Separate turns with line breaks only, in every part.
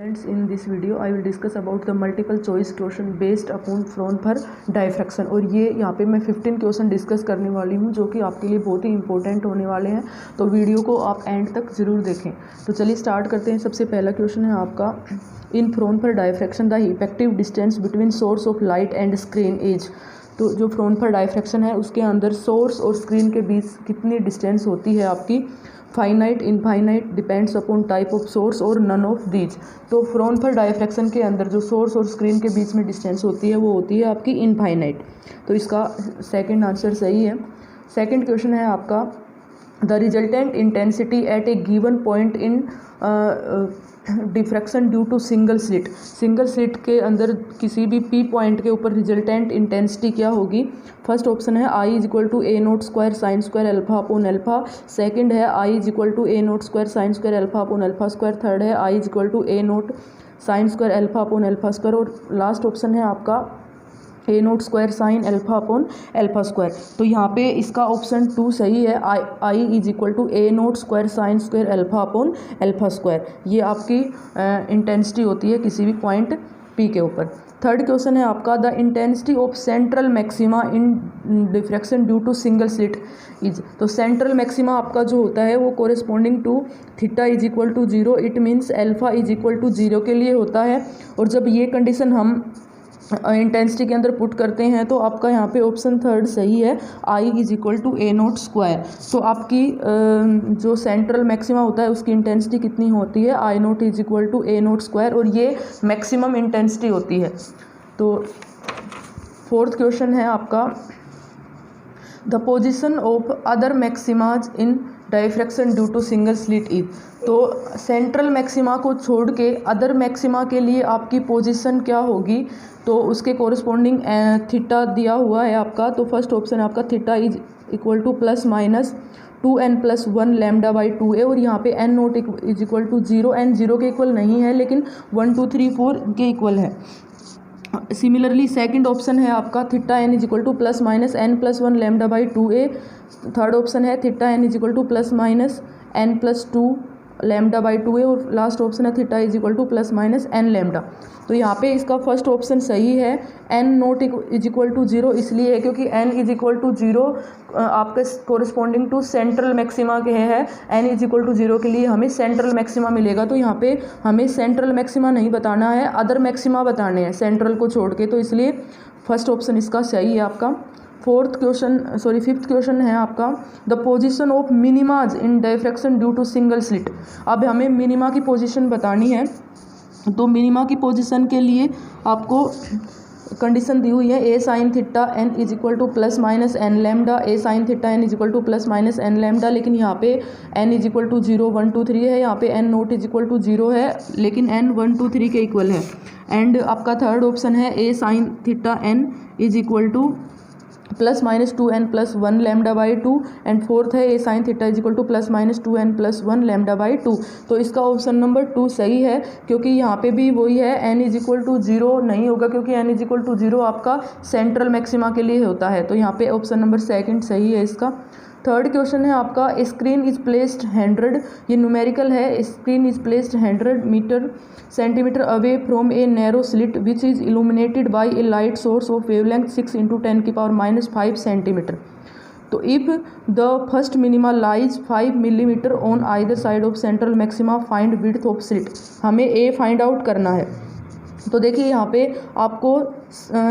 Friends, in this video I will discuss about the multiple choice question based upon Fraunhofer diffraction. और ये यहाँ पे मैं 15 question discuss करने वाली हूँ जो कि आपके लिए बहुत ही इंपॉर्टेंट होने वाले हैं, तो वीडियो को आप एंड तक ज़रूर देखें। तो चलिए स्टार्ट करते हैं। सबसे पहला क्वेश्चन है आपका, in Fraunhofer diffraction the effective distance between source of light and screen is. तो जो फ्राउनहोफर डायफ्रैक्शन है उसके अंदर सोर्स और स्क्रीन के बीच कितनी डिस्टेंस होती है आपकी, finite, infinite, depends upon type of source और नन ऑफ दीज। तो फ्राउनहोफर डायफ्रैक्शन के अंदर जो सोर्स और स्क्रीन के बीच में डिस्टेंस होती है वो होती है आपकी इनफाइनाइट। तो इसका सेकंड आंसर सही है। सेकंड क्वेश्चन है आपका, the resultant intensity at a given point in diffraction due to single slit. Single slit के अंदर किसी भी पी पॉइंट के ऊपर रिजल्टेंट इंटेंसिटी क्या होगी। फर्स्ट ऑप्शन है I is equal to A note square sine square alpha upon alpha. Second है I is equal to A note square sine square alpha upon alpha square. Third है I is equal to A naught sine square alpha upon alpha square. और last option है आपका A note square sine alpha upon alpha square. तो यहाँ पे इसका option 2 सही है, I is equal to A note square sine square alpha upon alpha square. ये आपकी इंटेंसिटी होती है किसी भी पॉइंट पी के ऊपर। थर्ड क्वेश्चन है आपका, the intensity of central maxima in diffraction due to single slit is. तो सेंट्रल मैक्सिमा आपका जो होता है वो corresponding to theta is equal to 0, it means alpha is equal to 0 के लिए होता है। और जब ये कंडीशन हम इंटेंसिटी के अंदर पुट करते हैं तो आपका यहाँ पे ऑप्शन थर्ड सही है, I is equal to A note square. तो आपकी जो सेंट्रल मैक्सिमा होता है उसकी इंटेंसिटी कितनी होती है, I naught is equal to A note square, और ये मैक्सिमम इंटेंसिटी होती है। तो फोर्थ क्वेश्चन है आपका, the position of other maximas in diffraction due to single slit is. तो सेंट्रल मैक्सिमा को छोड़ के अदर मैक्सिमा के लिए आपकी पोजीशन क्या होगी, तो उसके कोरिस्पॉन्डिंग थीटा दिया हुआ है आपका। तो फर्स्ट ऑप्शन है आपका, theta is equal to plus minus 2n+1 lambda by 2a। और यहाँ पे n note is equal to 0, n 0 के इक्वल नहीं है लेकिन 1 2 3 4 के इक्वल है। सिमिलरली सेकंड ऑप्शन है आपका, theta n is equal to plus minus n+1 lambda by 2a। Third option है theta n is equal to plus minus n+2 lambda by 2a। और लास्ट ऑप्शन है theta is equal to plus minus n lambda. तो यहाँ पे इसका first option सही है, n note is equal to 0 इसलिए है क्योंकि n इज इक्वल टू 0 आपके कोरिस्पॉन्डिंग टू सेंट्रल मैक्सिमा के है। n इज इक्वल टू 0 के लिए हमें सेंट्रल मैक्सिमा मिलेगा। तो यहाँ पे हमें सेंट्रल मैक्सिमा नहीं बताना है, अदर मैक्सिमा बताने हैं सेंट्रल को छोड़ के, तो इसलिए फर्स्ट ऑप्शन इसका सही है आपका। फिफ्थ क्वेश्चन है आपका, the position of minimas in diffraction due to single slit. अब हमें मिनिमा की पोजीशन बतानी है। तो मिनिमा की पोजीशन के लिए आपको कंडीशन दी हुई है, A sine theta N is equal to plus minus N lambda, A sine theta N is equal to plus minus N lambda. लेकिन यहाँ पे एन इज इक्वल टू 0 1 2 3 है, यहाँ पे n nought is equal to 0 है लेकिन N 1 2 3 के equal है। एंड आपका थर्ड ऑप्शन है, A sine theta N is equal to plus minus 2n+1 lambda by 2। And fourth है, A sine theta is equal to plus minus 2n+1 lambda by 2। तो इसका option number 2 सही है क्योंकि यहाँ पे भी वही है, n इज इक्वल टू 0 नहीं होगा क्योंकि n इज इक्वल टू 0 आपका सेंट्रल मैक्सिमा के लिए होता है। तो यहाँ पे ऑप्शन नंबर सेकंड सही है इसका। थर्ड क्वेश्चन है आपका, स्क्रीन इज प्लेस्ड 100, ये न्यूमेरिकल है, screen is placed 100 centimetre away from a narrow slit which is illuminated by a light source of wavelength 6 × 10⁻⁻5 centimetre. तो if the first minima lies 5 millimetre on either side of central maxima, find width of slit. हमें a find out करना है। तो देखिए यहाँ पे आपको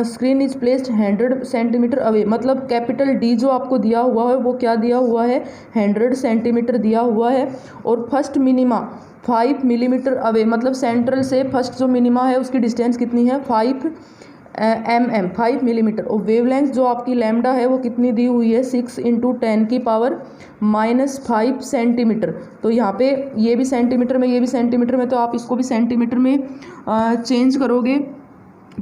screen is placed 100 centimetre away, मतलब कैपिटल डी जो आपको दिया हुआ है वो क्या दिया हुआ है, 100 सेंटीमीटर दिया हुआ है। और फर्स्ट मिनिमा 5 मिलीमीटर अवे, मतलब सेंट्रल से फर्स्ट जो मिनिमा है उसकी डिस्टेंस कितनी है, 5 मिलीमीटर। और वेवलेंथ जो आपकी लैम्डा है वो कितनी दी हुई है, 6 × 10⁻⁻5 सेंटीमीटर। तो यहाँ पे ये भी सेंटीमीटर में, ये भी सेंटीमीटर में, तो आप इसको भी सेंटीमीटर में चेंज करोगे।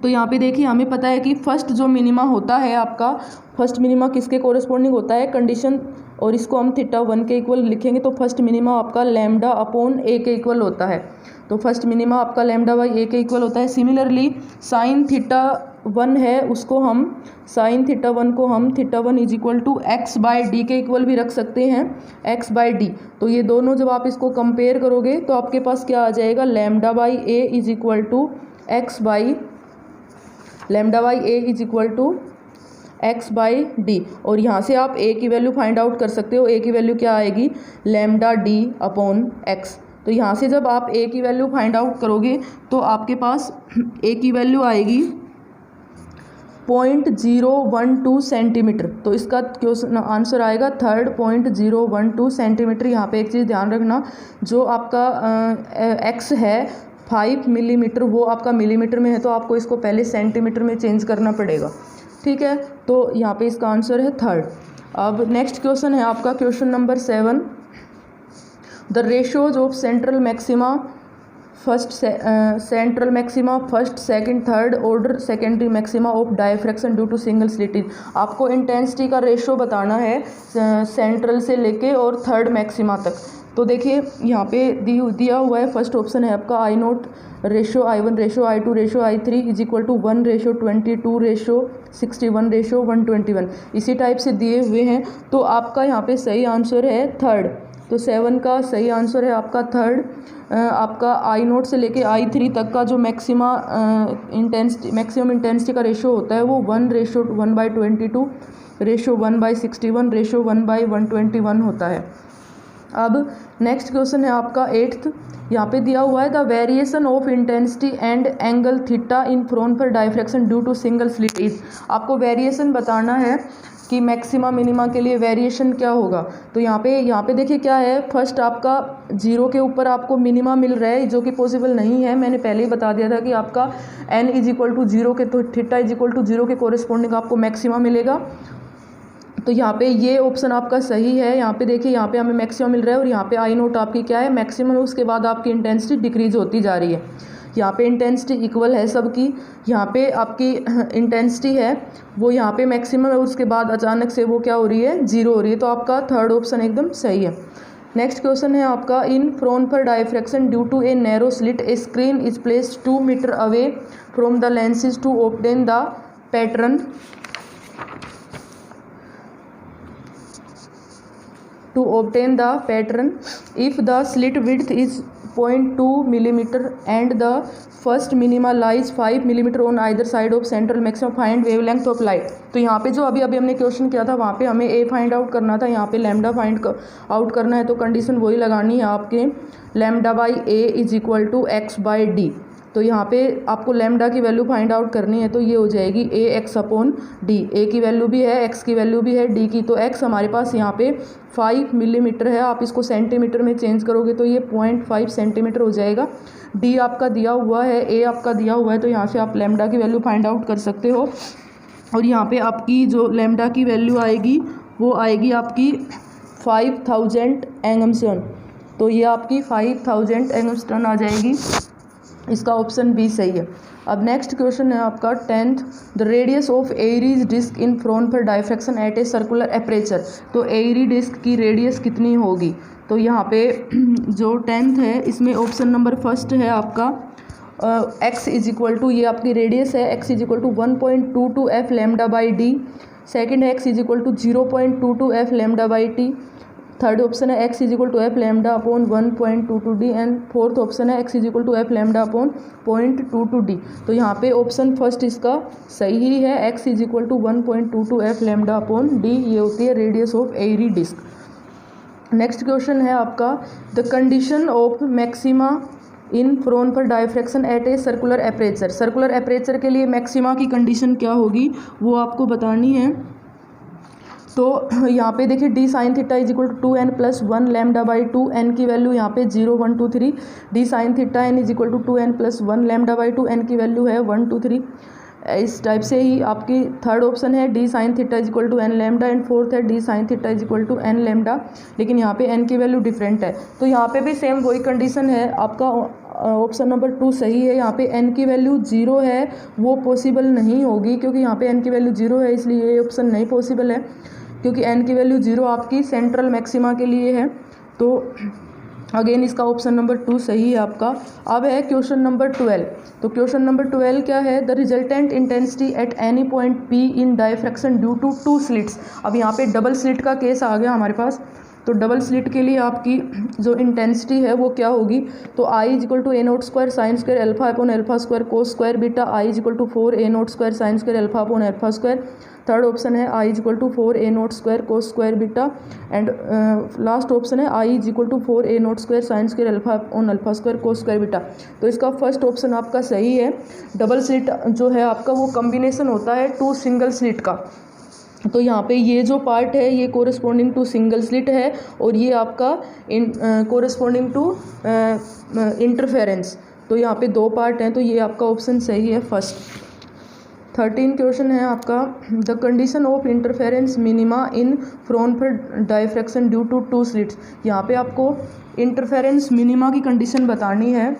तो यहाँ पे देखिए हमें पता है कि फर्स्ट जो मिनिमा होता है आपका, फर्स्ट मिनिमा किसके कोरिस्पॉन्डिंग होता है, कंडीशन और इसको हम थीटा 1 के इक्वल लिखेंगे तो फर्स्ट मिनिमा आपका लैम्डा अपॉन ए के इक्वल होता है। तो फर्स्ट मिनिमा आपका लैम्डा बाई ए के इक्वल होता है। सिमिलरली साइन थीटा 1 है उसको हम साइन थीटा 1 को हम theta 1 is equal to x by d के इक्वल भी रख सकते हैं, एक्स बाई डी। तो ये दोनों जब आप इसको कंपेयर करोगे तो आपके पास क्या आ जाएगा, lambda by a is equal to x by lambda by a is equal to x by d. और यहाँ से आप ए की वैल्यू फाइंड आउट कर सकते हो। ए की वैल्यू क्या आएगी, लैम्डा डी अपॉन एक्स। तो यहाँ से जब आप ए की वैल्यू फाइंड आउट करोगे तो आपके पास ए की वैल्यू आएगी 0.012 सेंटीमीटर। तो इसका क्वेश्चन आंसर आएगा थर्ड 0.012 सेंटीमीटर। यहाँ पे एक चीज़ ध्यान रखना, जो आपका एक्स है 5 मिलीमीटर, वो आपका मिलीमीटर में है तो आपको इसको पहले सेंटीमीटर में चेंज करना पड़ेगा, ठीक है। तो यहाँ पे इसका आंसर है थर्ड। अब नेक्स्ट क्वेश्चन है आपका question number 7। The ratios of central maxima first second third order secondary maxima of diffraction due to single slit is. आपको इंटेंसिटी का रेशो बताना है सेंट्रल से लेके और थर्ड मैक्सिमा तक। तो देखिए यहाँ पे दिया हुआ है, फर्स्ट ऑप्शन है आपका I nought ratio I1 ratio I2 ratio I3 is equal to 1 ratio 22 ratio 61 ratio 121। इसी टाइप से दिए हुए हैं। तो आपका यहाँ पे सही आंसर है थर्ड। तो 7 का सही आंसर है आपका थर्ड। आपका I नोट से लेके I3 तक का जो मैक्सिमम इंटेंसिटी का रेशो होता है वो 1 रेशो 1/22 रेशो 1/61 रेशो 1/121 होता है। अब नेक्स्ट क्वेश्चन है आपका 8th। यहाँ पे दिया हुआ है the variation of intensity and angle theta in Fraunhofer diffraction due to single slit is. आपको वेरिएशन बताना है कि मैक्सिमा मिनिमा के लिए वेरिएशन क्या होगा। तो यहाँ पे देखिए क्या है, फर्स्ट आपका 0 के ऊपर आपको मिनिमा मिल रहा है जो कि पॉसिबल नहीं है। मैंने पहले ही बता दिया था कि आपका n इज इक्वल टू 0 के तो थीटा इज इक्वल टू 0 के कोरिस्पोंडिंग आपको मैक्सिमा मिलेगा। तो यहाँ पे ये ऑप्शन आपका सही है। यहाँ पे देखिए, यहाँ पे हमें मैक्सिमम मिल रहा है और यहाँ पे I नोट आपकी क्या है, मैक्सिमम। उसके बाद आपकी इंटेंसिटी डिक्रीज होती जा रही है। यहाँ पे इंटेंसिटी इक्वल है सबकी। यहाँ पे आपकी इंटेंसिटी है वो यहाँ पे मैक्सिमम है, उसके बाद अचानक से वो क्या हो रही है, 0 हो रही है। तो आपका थर्ड ऑप्शन एकदम सही है। नेक्स्ट क्वेश्चन है आपका in Fraunhofer diffraction due to a narrow slit a screen is placed 2 metre away from the lenses to obtain the pattern if the slit width is 0.2 millimeter and the first minima lies 5 millimeter on either side of central maximum, find wavelength of light। तो यहाँ पे जो अभी हमने question किया था वहाँ पे हमें a फाइंड आउट करना था, यहाँ पे लैम्डा फाइंड आउट करना है। तो कंडीशन वही लगानी है आपके, lambda by a is equal to x by d. तो यहाँ पे आपको लैम्डा की वैल्यू फाइंड आउट करनी है, तो ये हो जाएगी ए एक्स अपॉन डी। ए की वैल्यू भी है, एक्स की वैल्यू भी है, डी की। तो एक्स हमारे पास यहाँ पे 5 मिलीमीटर है, आप इसको सेंटीमीटर में चेंज करोगे तो ये 0.5 सेंटीमीटर हो जाएगा। डी आपका दिया हुआ है, ए आपका दिया हुआ है, तो यहाँ से आप लैम्डा की वैल्यू फाइंड आउट कर सकते हो। और यहाँ पे आपकी जो लैम्डा की वैल्यू आएगी वो आएगी आपकी 5000 एंगस्ट्रॉन। तो ये आपकी 5000 एंगस्ट्रॉन आ जाएगी। इसका ऑप्शन बी सही है। अब नेक्स्ट क्वेश्चन है आपका 10th। The radius of Airy's disc in Fraunhofer diffraction at a circular aperture. तो एयरी डिस्क की रेडियस कितनी होगी। तो यहाँ पे जो 10th है इसमें ऑप्शन नंबर फर्स्ट है आपका x इज इक्वल टू, ये आपकी रेडियस है, x is equal to 1.22 f lambda by d. Second है x is equal to 0.22 f lambda by t. Third option है x is equal to f lambda upon 1.22 d. And fourth option है x is equal to f lambda upon 0.22 d. तो यहाँ पे option first इसका सही ही है, x is equal to 1.22 F lambda upon D. ये होती है radius of Airy disc. Next question है आपका the condition of maxima in Fraunhofer diffraction at a circular aperture. Circular aperture के लिए मैक्सिमा की कंडीशन क्या होगी वो आपको बतानी है। तो यहाँ पे देखिए D sine theta is equal to 2n plus 1 lambda by 2। N की वैल्यू यहाँ पे 0 1 2 3। D sine theta N is equal to 2n plus 1 lambda by 2। N की वैल्यू है 1 2 3। इस टाइप से ही आपकी थर्ड ऑप्शन है D sine theta is equal to N lambda. And fourth है D sine theta is equal to N lambda, लेकिन यहाँ पे एन की वैल्यू डिफरेंट है। तो यहाँ पे भी सेम वही कंडीशन है, आपका ऑप्शन नंबर 2 सही है। यहाँ पे एन की वैल्यू 0 है, वो पॉसिबल नहीं होगी क्योंकि यहाँ पे एन की वैल्यू 0 है, इसलिए ये ऑप्शन नहीं पॉसिबल है। क्योंकि n की वैल्यू 0 आपकी सेंट्रल मैक्सिमा के लिए है। तो अगेन इसका ऑप्शन नंबर 2 सही है आपका। अब है क्वेश्चन नंबर 12। तो क्वेश्चन नंबर 12 क्या है, the resultant intensity at any point P in diffraction due to 2 slits. अब यहाँ पे डबल स्लिट का केस आ गया हमारे पास। तो डबल स्लिट के लिए आपकी जो इंटेंसिटी है वो क्या होगी, तो I equal to A note square sine square alpha upon alpha square cos square beta, I equal to 4 a note square sine square alpha upon alpha square. Third option है I equal to 4 a note square cos square beta, and last option है I equal to 4 a note square sine square alpha upon alpha square cos square beta. तो इसका first option आपका सही है। Double slit जो है आपका वो कम्बिनेशन होता है 2 सिंगल स्लिट का। तो यहाँ पे ये जो पार्ट है ये कोरिस्पोंडिंग टू सिंगल स्लिट है और ये आपका कोरिस्पोंडिंग टू इंटरफेरेंस। तो यहाँ पे 2 पार्ट हैं, तो ये आपका ऑप्शन सही है फर्स्ट। 13 क्वेश्चन है आपका, the condition of interference minima in Fraunhofer diffraction due to 2 slits. यहाँ पे आपको इंटरफेरेंस मिनिमा की कंडीशन बतानी है।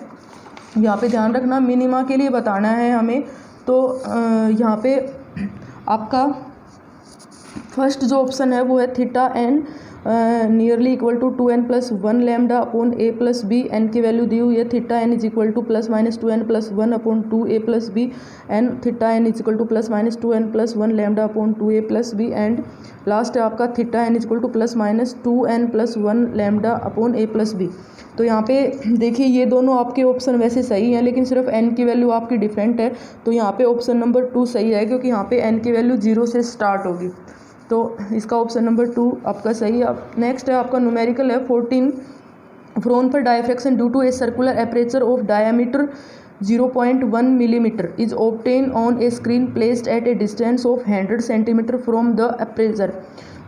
यहाँ पे ध्यान रखना मिनिमा के लिए बताना है हमें। तो यहाँ पे आपका फर्स्ट जो ऑप्शन है वो है theta n nearly equal to 2n plus 1 lambda upon a plus b. N की वैल्यू दी हुई है theta N is equal to plus minus 2n plus 1 upon 2a plus b, and theta N is equal to plus minus 2n plus 1 lambda upon 2a plus b, and last है आपका theta N is equal to plus minus 2n plus 1 lambda upon a plus b. तो यहाँ पे देखिए ये दोनों आपके option वैसे सही हैं, लेकिन सिर्फ n की वैल्यू आपकी डिफरेंट है। तो यहाँ पे ऑप्शन नंबर 2 सही है, क्योंकि यहाँ पे n की वैल्यू 0 से स्टार्ट होगी। तो इसका ऑप्शन नंबर 2 आपका सही है। अब नेक्स्ट है आपका न्यूमेरिकल है 14, Fraunhofer diffraction due to a circular aperture of diameter 0.1 millimetre is obtain on a screen placed at a distance of 100 centimetre from the aperture.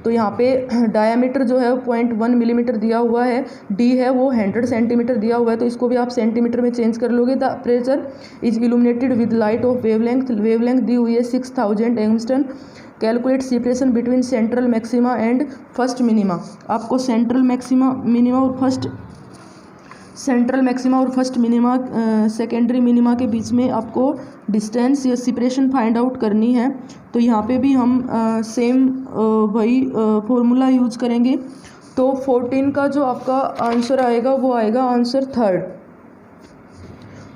तो यहाँ पे डायमीटर जो है 0.1 मिलीमीटर दिया हुआ है, डी है वो 100 सेंटीमीटर दिया हुआ है, तो इसको भी आप सेंटीमीटर में चेंज कर लोगे। The aperture is illuminated with light of wavelength दी हुई है 6000 angstrom. Calculate separation between central maxima and first minima. आपको सेंट्रल मैक्सिमा और फर्स्ट मिनिमा सेकेंडरी मिनिमा के बीच में आपको डिस्टेंस या सेपरेशन फाइंड आउट करनी है। तो यहाँ पे भी हम सेम वही फॉर्मूला यूज करेंगे। तो 14 का जो आपका आंसर आएगा वो आएगा आंसर थर्ड,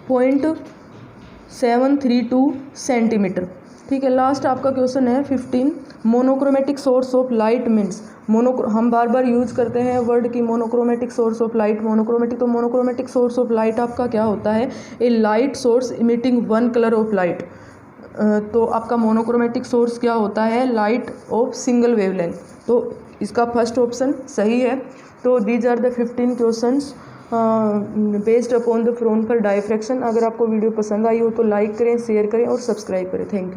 0.732 सेंटीमीटर। ठीक है, लास्ट आपका क्वेश्चन है 15, monochromatic source of light means. हम बार बार यूज करते हैं वर्ड की monochromatic source of light, monochromatic. तो मोनोक्रोमेटिक सोर्स ऑफ लाइट आपका क्या होता है, a light source emitting 1 colour of light. तो आपका मोनोक्रोमेटिक सोर्स क्या होता है, लाइट ऑफ सिंगल वेवलेंथ। तो इसका फर्स्ट ऑप्शन सही है। तो these are the 15 questions based upon the Fraunhofer diffraction. अगर आपको वीडियो पसंद आई हो तो लाइक करें, शेयर करें और सब्सक्राइब करें। Thank you.